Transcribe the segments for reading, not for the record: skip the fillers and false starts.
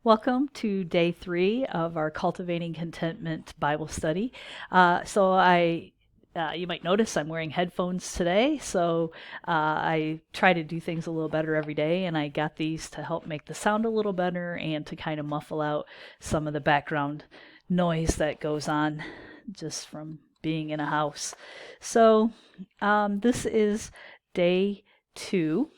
Welcome to day 3 of our Cultivating Contentment Bible study. You might notice I'm wearing headphones today, so I try to do things a little better every day, and I got these to help make the sound a little better and to kind of muffle out some of the background noise that goes on just from being in a house. This is day 2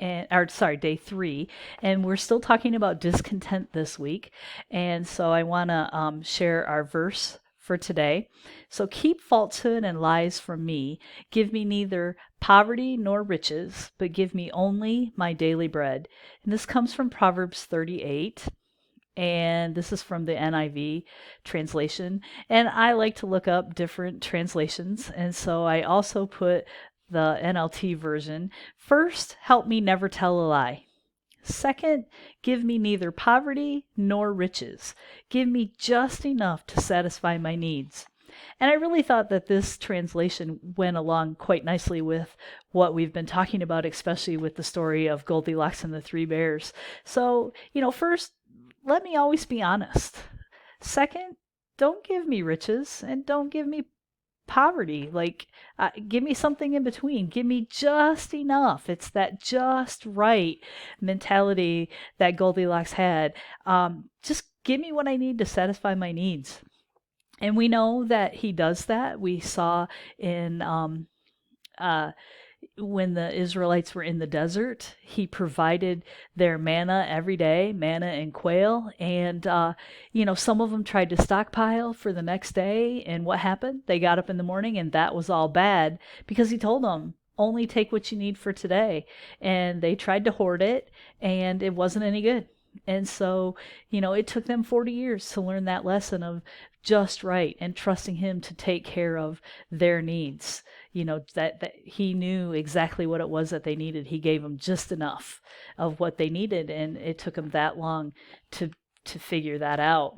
day 3, and we're still talking about discontent this week. And so I want to share our verse for today. So keep falsehood and lies from me. Give me neither poverty nor riches, but give me only my daily bread. And this comes from Proverbs 38. And this is from the NIV translation. And I like to look up different translations. And so I also put the NLT version. First, help me never tell a lie. Second, give me neither poverty nor riches. Give me just enough to satisfy my needs. And I really thought that this translation went along quite nicely with what we've been talking about, especially with the story of Goldilocks and the Three Bears. So, first, let me always be honest. Second, don't give me riches and don't give me poverty. Give me something in between. Give me just enough. It's that just right mentality that Goldilocks had. Just give me what I need to satisfy my needs. And we know that he does that. We saw in when the Israelites were in the desert, he provided their manna every day, manna and quail. And, some of them tried to stockpile for the next day. And what happened? They got up in the morning and that was all bad because he told them, only take what you need for today. And they tried to hoard it and it wasn't any good. And so, it took them 40 years to learn that lesson of just right and trusting him to take care of their needs. That he knew exactly what it was that they needed. He gave them just enough of what they needed, and it took them that long to figure that out.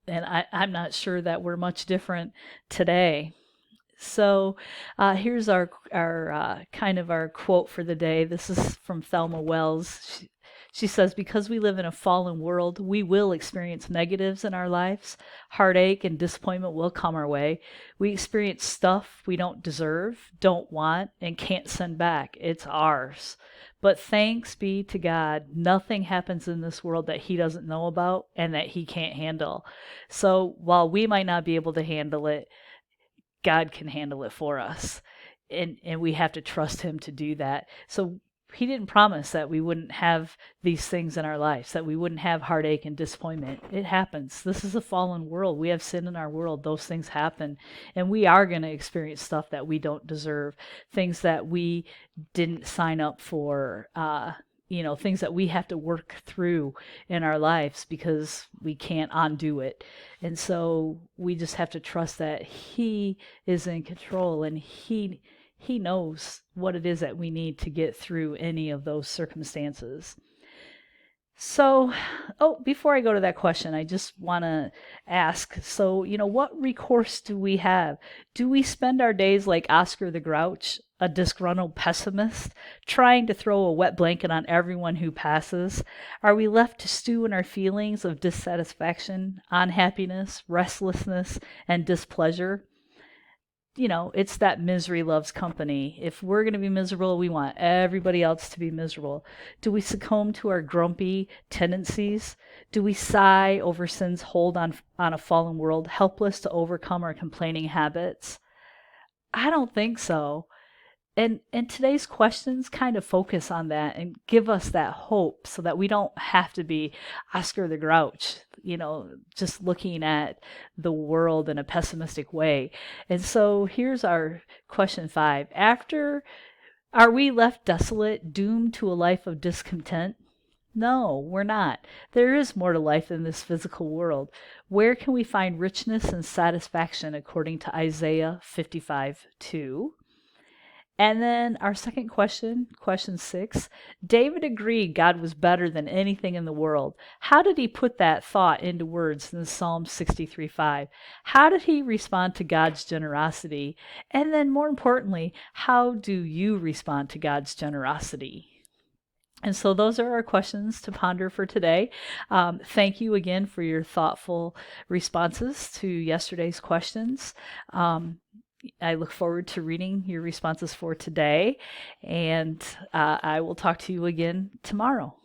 And I'm not sure that we're much different today. So here's our kind of our quote for the day. This is from Thelma Wells. She says, because we live in a fallen world, we will experience negatives in our lives. Heartache and disappointment will come our way. We experience stuff we don't deserve, don't want, and can't send back. It's ours. But thanks be to God, nothing happens in this world that he doesn't know about and that he can't handle. So while we might not be able to handle it, God can handle it for us. And we have to trust him to do that. So he didn't promise that we wouldn't have these things in our lives, that we wouldn't have heartache and disappointment. It happens. This is a fallen world. We have sin in our world. Those things happen. And we are going to experience stuff that we don't deserve, things that we didn't sign up for, things that we have to work through in our lives because we can't undo it. And so we just have to trust that he is in control and he knows what it is that we need to get through any of those circumstances. So, before I go to that question, I just want to ask, so, what recourse do we have? Do we spend our days like Oscar the Grouch, a disgruntled pessimist, trying to throw a wet blanket on everyone who passes? Are we left to stew in our feelings of dissatisfaction, unhappiness, restlessness, and displeasure? It's that misery loves company. If we're going to be miserable, we want everybody else to be miserable. Do we succumb to our grumpy tendencies? Do we sigh over sin's hold on a fallen world, helpless to overcome our complaining habits? I don't think so. And today's questions kind of focus on that and give us that hope so that we don't have to be Oscar the Grouch, just looking at the world in a pessimistic way. And so here's our question 5. Are we left desolate, doomed to a life of discontent? No, we're not. There is more to life than this physical world. Where can we find richness and satisfaction according to Isaiah 55:2? And then our second question, question 6, David agreed God was better than anything in the world. How did he put that thought into words in Psalm 63:5? How did he respond to God's generosity? And then more importantly, how do you respond to God's generosity? And so those are our questions to ponder for today. Thank you again for your thoughtful responses to yesterday's questions. I look forward to reading your responses for today, and I will talk to you again tomorrow.